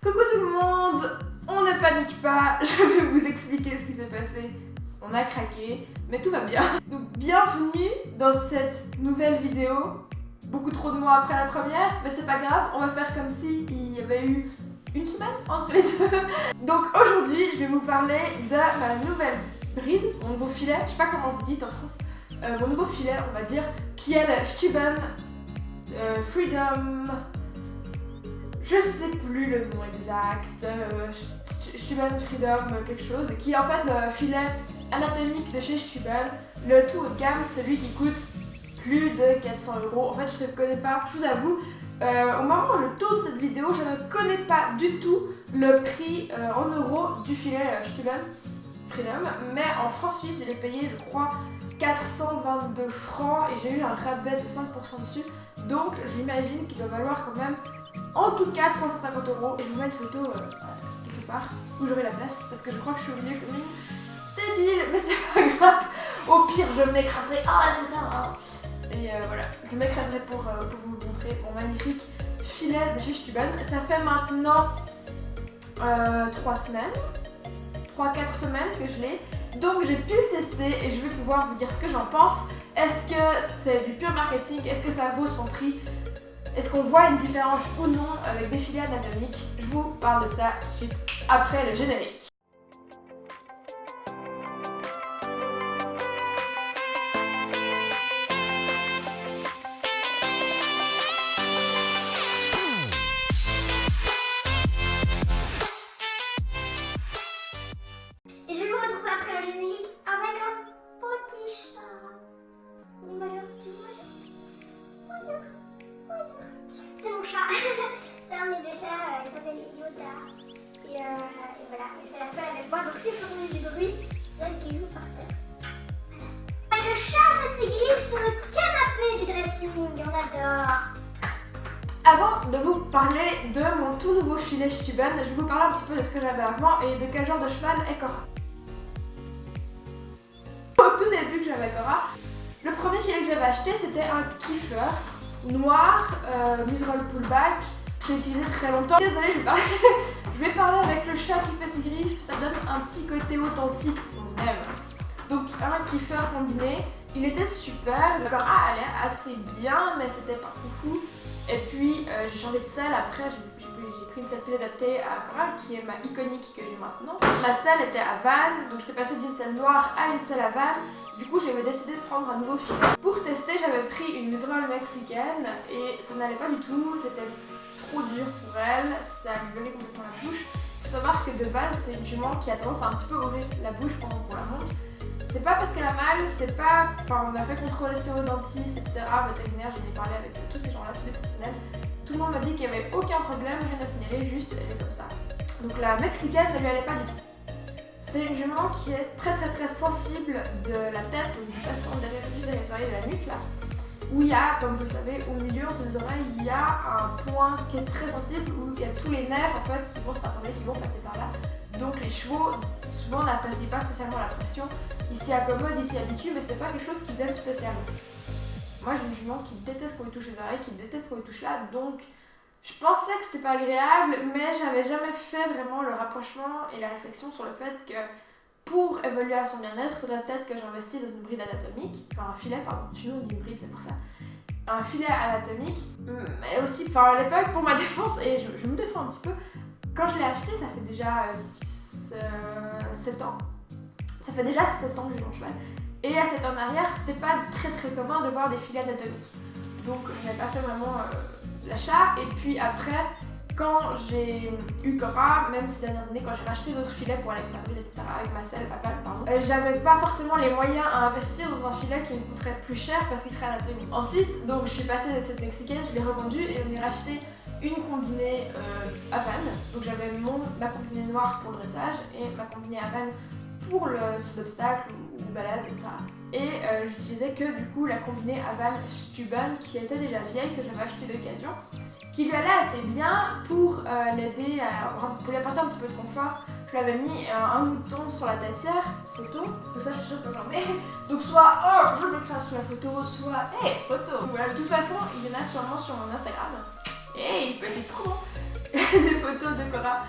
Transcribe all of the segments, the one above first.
Coucou tout le monde, on ne panique pas, je vais vous expliquer ce qui s'est passé. On a craqué, mais tout va bien. Donc bienvenue dans cette nouvelle vidéo. Beaucoup trop de mois après la première, mais c'est pas grave, on va faire comme si il y avait eu une semaine entre les deux. Donc aujourd'hui, je vais vous parler de ma nouvelle bride, mon nouveau filet, je sais pas comment vous dites en France, mon nouveau filet, on va dire, qui est le Stüben Freedom. Je sais plus le nom exact, Stüben Freedom quelque chose, qui est en fait le filet anatomique de chez Stüben, le tout haut de gamme, celui qui coûte plus de 400 €. En fait, je ne connais pas, je vous avoue, au moment où je tourne cette vidéo, je ne connais pas du tout le prix en euros du filet Stüben Freedom, mais en francs suisses, je l'ai payé, je crois, 422 francs et j'ai eu un rabais de 5% dessus, donc j'imagine qu'il doit valoir quand même en tout cas 350 €. Et je vous mets une photo quelque part où j'aurai la place parce que je crois que je suis au milieu comme une débile, mais c'est pas grave. Au pire, je m'écraserai. Et voilà, je m'écraserai pour vous montrer mon magnifique filet de chez Stüben. Ça fait maintenant 3 semaines, 3-4 semaines que je l'ai. Donc j'ai pu le tester et je vais pouvoir vous dire ce que j'en pense. Est-ce que c'est du pur marketing? Est-ce que ça vaut son prix? Est-ce qu'on voit une différence ou non avec des filets anatomiques? Je vous parle de ça tout de suite après le générique. Et je vais vous retrouver après le générique avec un petit chat. Bonjour. C'est mon chat. C'est un de mes deux chats, il s'appelle Yoda. Et voilà, il fait la folle avec moi. Donc si vous entendez du bruit, c'est elle qui joue par terre. Et le chat fait ses griffes sur le canapé du dressing. On adore. Avant de vous parler de mon tout nouveau filet Stüben, je vais vous parler un petit peu de ce que j'avais avant et de quel genre de cheval est Cora. Au tout début que j'avais Cora, le premier filet que j'avais acheté c'était un Kiefer noir, museroll pullback, que j'ai utilisé très longtemps. Désolée, je vais parler avec le chat qui fait ses griffes, ça donne un petit côté authentique qu'on aime. Donc un Kiefer combiné, il était super, le Cora allait assez bien mais c'était pas foufou. Et puis j'ai changé de selle après, j'ai pris une selle plus adaptée à Cora qui est ma iconique que j'ai maintenant. Ma selle était à vanne, donc j'étais passée d'une selle noire à une selle à vanne. Du coup j'avais décidé de prendre un nouveau filet. Pour tester j'avais pris une museroll mexicaine et ça n'allait pas du tout, c'était trop dur pour elle, ça lui bloquait complètement la bouche. Il faut savoir que de base c'est une jument qui a tendance à un petit peu ouvrir la bouche pendant qu'on la monte. C'est pas parce qu'elle a mal, c'est pas... Enfin, on a fait contrôler stéréodontiste, etc. Vétérinaire, j'en ai parlé avec tous ces gens-là, tous les professionnels. Tout le monde m'a dit qu'il n'y avait aucun problème, rien à signaler, juste elle est comme ça. Donc la mexicaine ne lui allait pas du tout. C'est une jument qui est très sensible de la tête, donc du bassin juste derrière les oreilles de la nuque là. Où il y a, comme vous le savez, au milieu entre les oreilles, il y a un point qui est très sensible où il y a tous les nerfs en fait qui vont se rassembler, qui vont passer par là. Donc les chevaux, souvent n'apprécient pas spécialement la pression. Ils s'y accommodent, ils s'y habituent, mais c'est pas quelque chose qu'ils aiment spécialement. Moi j'ai une jument qui déteste quand il touche les oreilles, qui déteste quand il touche là, donc je pensais que c'était pas agréable, mais j'avais jamais fait vraiment le rapprochement et la réflexion sur le fait que pour évoluer à son bien-être, il faudrait peut-être que j'investisse dans une bride anatomique, enfin un filet, pardon, chez nous on dit une bride, c'est pour ça. Un filet anatomique, mais aussi, enfin à l'époque, pour ma défense, et je me défends un petit peu, quand je l'ai acheté, ça fait déjà 7 ans. Ça fait déjà 7 ans que j'ai mon cheval. Et à 7 ans en arrière, c'était pas très commun de voir des filets anatomiques. Donc je n'avais pas fait vraiment l'achat. Et puis après, quand j'ai eu Cora, même ces dernières années, quand j'ai racheté d'autres filets pour aller avec ma bride, etc., avec ma selle, pardon, j'avais pas forcément les moyens à investir dans un filet qui me coûterait plus cher parce qu'il serait anatomique. Ensuite, donc je suis passée de cette mexicaine, je l'ai revendue et on est racheté une combinée à vanne. Donc j'avais ma combinée noire pour le dressage et ma combinée à vanne pour le saut d'obstacle ou balade, etc. Et j'utilisais que du coup la combinée à vanne Stüben qui était déjà vieille, que j'avais achetée d'occasion, qui lui allait assez bien pour l'aider pour lui apporter un petit peu de confort. Je lui avais mis un bouton sur la têtière, photo, parce que ça je suis sûre que j'en ai. Donc soit oh je m'écrase sous la photo, soit hey photo. Voilà, de toute façon il y en a sûrement sur mon Instagram. Hey, petit promo. des photos de Cora.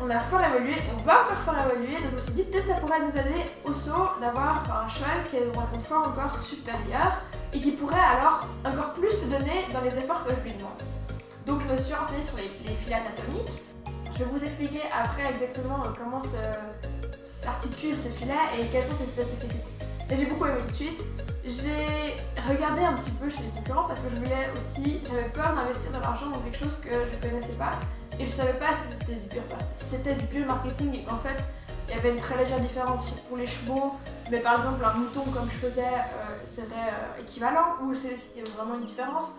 On a fort évolué, on va encore fort évoluer, donc je me suis dit peut-être ça pourrait nous aider au saut d'avoir un cheval qui est dans un confort encore supérieur et qui pourrait alors encore plus se donner dans les efforts que je lui demande. Donc je me suis renseignée sur les filets anatomiques. Je vais vous expliquer après exactement comment s'articule ce filet et quelles sont ses spécificités. Et j'ai beaucoup aimé tout de suite. J'ai regardé un petit peu chez les concurrents parce que je voulais aussi, j'avais peur d'investir de l'argent dans quelque chose que je ne connaissais pas et je savais pas si c'était du pur marketing et qu'en fait il y avait une très légère différence pour les chevaux, mais par exemple un mouton comme je faisais serait équivalent ou c'est vraiment une différence.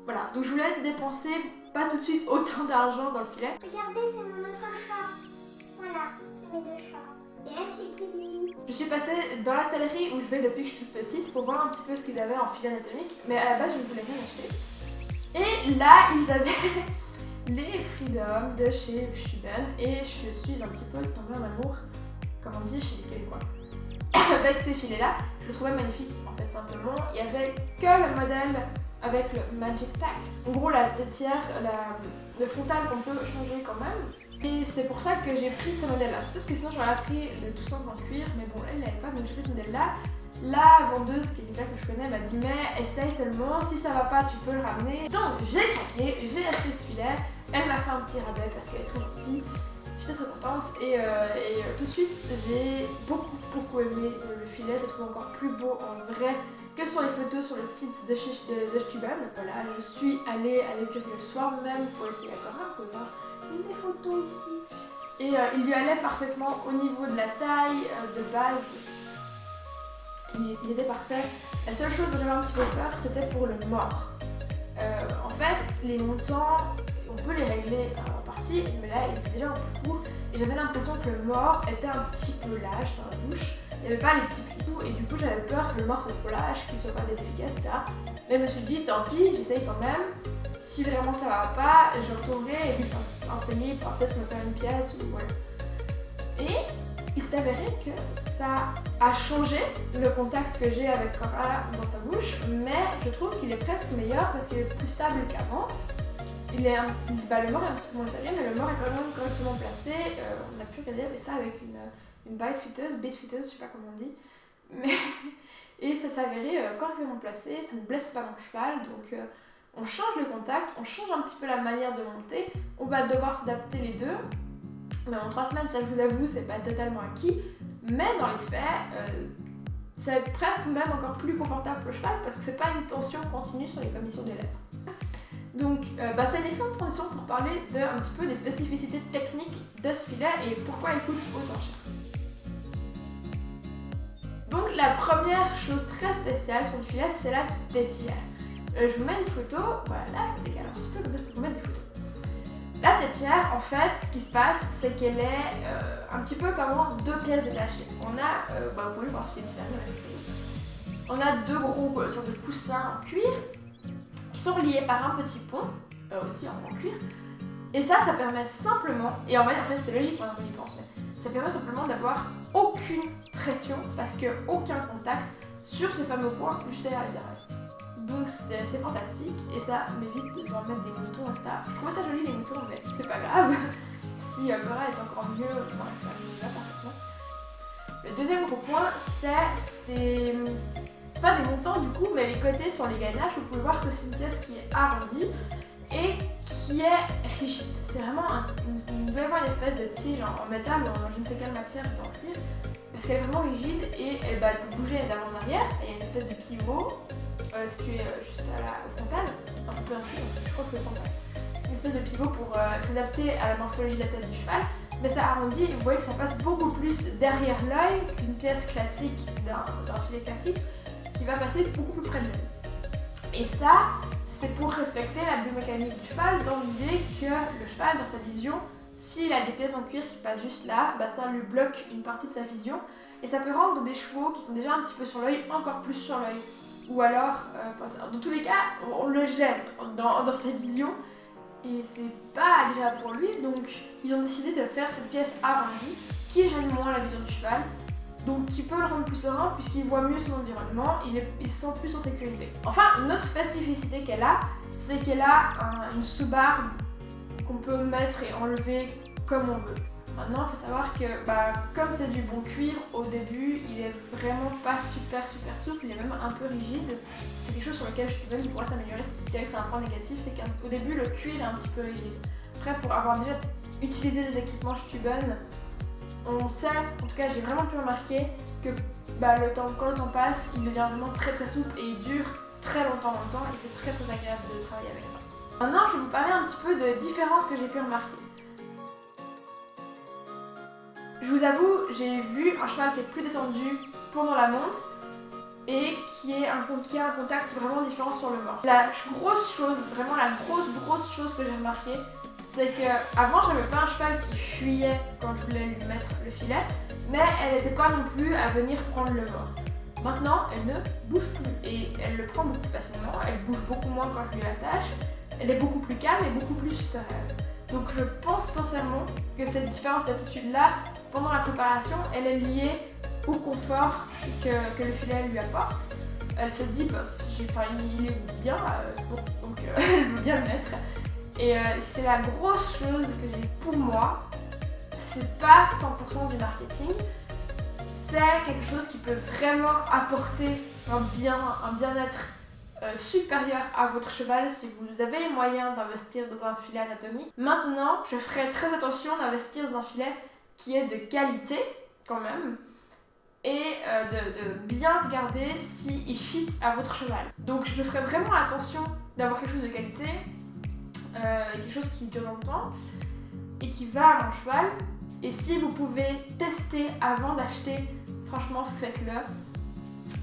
Voilà, donc je voulais dépenser pas tout de suite autant d'argent dans le filet. Regardez, c'est mon autre chat. Voilà, c'est mes deux chats. Et elle, c'est Kili. Je suis passée dans la sellerie où je vais depuis que je suis toute petite pour voir un petit peu ce qu'ils avaient en filet anatomique, mais à la base je ne voulais rien acheter. Et là, ils avaient les Freedom de chez Stuben et je suis un petit peu tombée en amour, comme on dit chez les Québécois. Avec ces filets-là, je le trouvais magnifique en fait simplement. Il n'y avait que le modèle avec le Magic Tack. En gros, la têtière, le frontal qu'on peut changer quand même. Et c'est pour ça que j'ai pris ce modèle-là. Peut-être que sinon j'aurais pris le tout simple en cuir, mais bon, elle l'avait pas, donc j'ai pris ce modèle-là. La vendeuse, qui est une gars que je connais, m'a dit mais essaye seulement, si ça va pas, tu peux le ramener. Donc j'ai craqué, j'ai acheté ce filet. Elle m'a fait un petit rabais parce qu'elle est très gentille. J'étais très contente et tout de suite j'ai beaucoup aimé le filet. Je le trouve encore plus beau en vrai que sur les photos sur le site de Stuben. Voilà, je suis allée à l'écurie le soir même pour essayer la Cora, pour voir des photos ici. Et il lui allait parfaitement au niveau de la taille, de base. Il était parfait. La seule chose dont j'avais un petit peu peur, c'était pour le mort. En fait, les montants, on peut les régler en partie, mais là, il était déjà un peu court. Et j'avais l'impression que le mort était un petit peu lâche dans la bouche. Il n'y avait pas les petits plis et du coup j'avais peur que le mort soit trop lâche, qu'il soit pas efficace, etc. Mais je me suis dit tant pis, j'essaye quand même. Si vraiment ça va pas, je retournerai et puis s'enseigner pour peut-être me faire une pièce ou voilà. Et il s'est avéré que ça a changé le contact que j'ai avec Cora dans ta bouche, mais je trouve qu'il est presque meilleur parce qu'il est plus stable qu'avant. Le mort est un petit peu moins serré, mais le mort est quand même correctement placé. On a pu regarder ça avec une bite futeuse, je sais pas comment on dit. Mais et ça s'est avéré correctement placé, ça ne blesse pas mon cheval, donc on change le contact, on change un petit peu la manière de monter, on va devoir s'adapter les deux. Mais en 3 semaines, ça je vous avoue, c'est pas totalement acquis, mais dans les faits, c'est presque même encore plus confortable pour le cheval parce que c'est pas une tension continue sur les commissions des lèvres. Donc c'est une excellente transition pour parler un petit peu des spécificités techniques de ce filet et pourquoi il coûte autant cher. Donc la première chose très spéciale sur le filet, c'est la tétière. Je vous mets une photo, voilà, là je décale un petit peu comme ça je peux vous mettre des photos. La tétière, en fait, ce qui se passe, c'est qu'elle est un petit peu comme 2 pièces détachées. On a, vous pouvez voir si on a 2 gros sortes de coussins en cuir qui sont liés par un petit pont, aussi en cuir. Et ça permet simplement, et en fait c'est logique quand on y pense, mais ça permet simplement d'avoir aucune pression parce qu'il n'y a aucun contact sur ce fameux point juste derrière les oreilles. Donc c'est fantastique et ça m'évite de devoir mettre des moutons, etc. Je trouvais ça joli les moutons, mais c'est pas grave. Si Cora est encore mieux, moi ça me va parfaitement. Le deuxième gros point, c'est pas des montants du coup, mais les côtés sur les gainages, vous pouvez voir que c'est une pièce qui est arrondie et qui est rigide. C'est vraiment il doit y avoir une espèce de tige en métal ou en je ne sais quelle matière dans le cuir, parce qu'elle est vraiment rigide et elle peut bouger d'avant en arrière. Il y a une espèce de pivot situé juste au frontal, un peu en je crois que c'est le frontal. Une espèce de pivot pour s'adapter à la morphologie de la tête du cheval, mais ça arrondit et vous voyez que ça passe beaucoup plus derrière l'œil qu'une pièce classique d'un filet classique qui va passer beaucoup plus près de l'œil. Et ça, c'est pour respecter la biomécanique du cheval dans l'idée que le cheval, dans sa vision, s'il a des pièces en cuir qui passent juste là, ça lui bloque une partie de sa vision et ça peut rendre des chevaux qui sont déjà un petit peu sur l'œil encore plus sur l'œil. Ou alors, dans tous les cas, on le gêne dans sa vision et c'est pas agréable pour lui, donc ils ont décidé de faire cette pièce arrondie qui gêne moins la vision du cheval, donc qui peut le rendre plus serein puisqu'il voit mieux son environnement, il se sent plus en sécurité. Enfin, une autre spécificité qu'elle a, c'est qu'elle a une sous-barbe qu'on peut mettre et enlever comme on veut. Maintenant, il faut savoir que comme c'est du bon cuir, au début, il est vraiment pas super souple, il est même un peu rigide. C'est quelque chose sur lequel Stubben il pourra s'améliorer. Je dirais que c'est un point négatif, c'est qu'au début, le cuir est un petit peu rigide. Après, pour avoir déjà utilisé des équipements Stubben, on sait, en tout cas j'ai vraiment pu remarquer que quand le temps passe, il devient vraiment très souple et il dure très longtemps et c'est très agréable de travailler avec ça. Maintenant, je vais vous parler un petit peu de différences que j'ai pu remarquer. Je vous avoue, j'ai vu un cheval qui est plus détendu pendant la monte et qui a un contact vraiment différent sur le mort. La grosse chose, vraiment la grosse chose que j'ai remarqué, c'est qu'avant j'avais pas un cheval qui fuyait quand je voulais lui mettre le filet, mais elle n'était pas non plus à venir prendre le mort. Maintenant, elle ne bouge plus et elle le prend beaucoup plus facilement, elle bouge beaucoup moins quand je lui l'attache, elle est beaucoup plus calme et beaucoup plus sereine. Donc je pense sincèrement que cette différence d'attitude-là, pendant la préparation, elle est liée au confort que le filet lui apporte. Elle se dit, il est bien, c'est bon, donc elle veut bien le mettre. Et c'est la grosse chose que j'ai pour moi, c'est pas 100% du marketing, c'est quelque chose qui peut vraiment apporter un bien-être supérieur à votre cheval si vous avez les moyens d'investir dans un filet anatomie. Maintenant, je ferai très attention d'investir dans un filet qui est de qualité quand même et de bien regarder s'il fit à votre cheval. Donc je ferai vraiment attention d'avoir quelque chose de qualité, quelque chose qui dure longtemps et qui va à mon cheval. Et si vous pouvez tester avant d'acheter, franchement faites-le.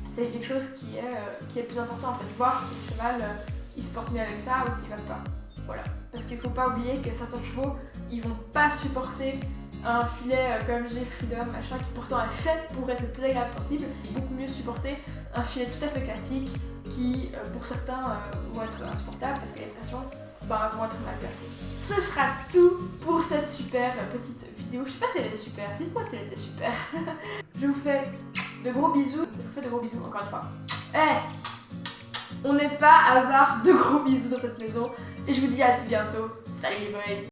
C'est quelque chose qui est plus important en fait, voir si le cheval il se porte mieux avec ça ou s'il va pas. Voilà. Parce qu'il ne faut pas oublier que certains chevaux, ils vont pas supporter un filet comme j'ai Freedom, machin, qui pourtant est fait pour être le plus agréable possible, et beaucoup mieux supporter un filet tout à fait classique qui, pour certains, vont être insupportables parce que les pressions vont être mal placées. Ce sera tout pour cette super petite vidéo. Je sais pas si elle était super, dites-moi si elle était super. Je vous fais de gros bisous. Je vous fais de gros bisous encore une fois. On n'est pas avare de gros bisous dans cette maison. Et je vous dis à tout bientôt. Salut les boys.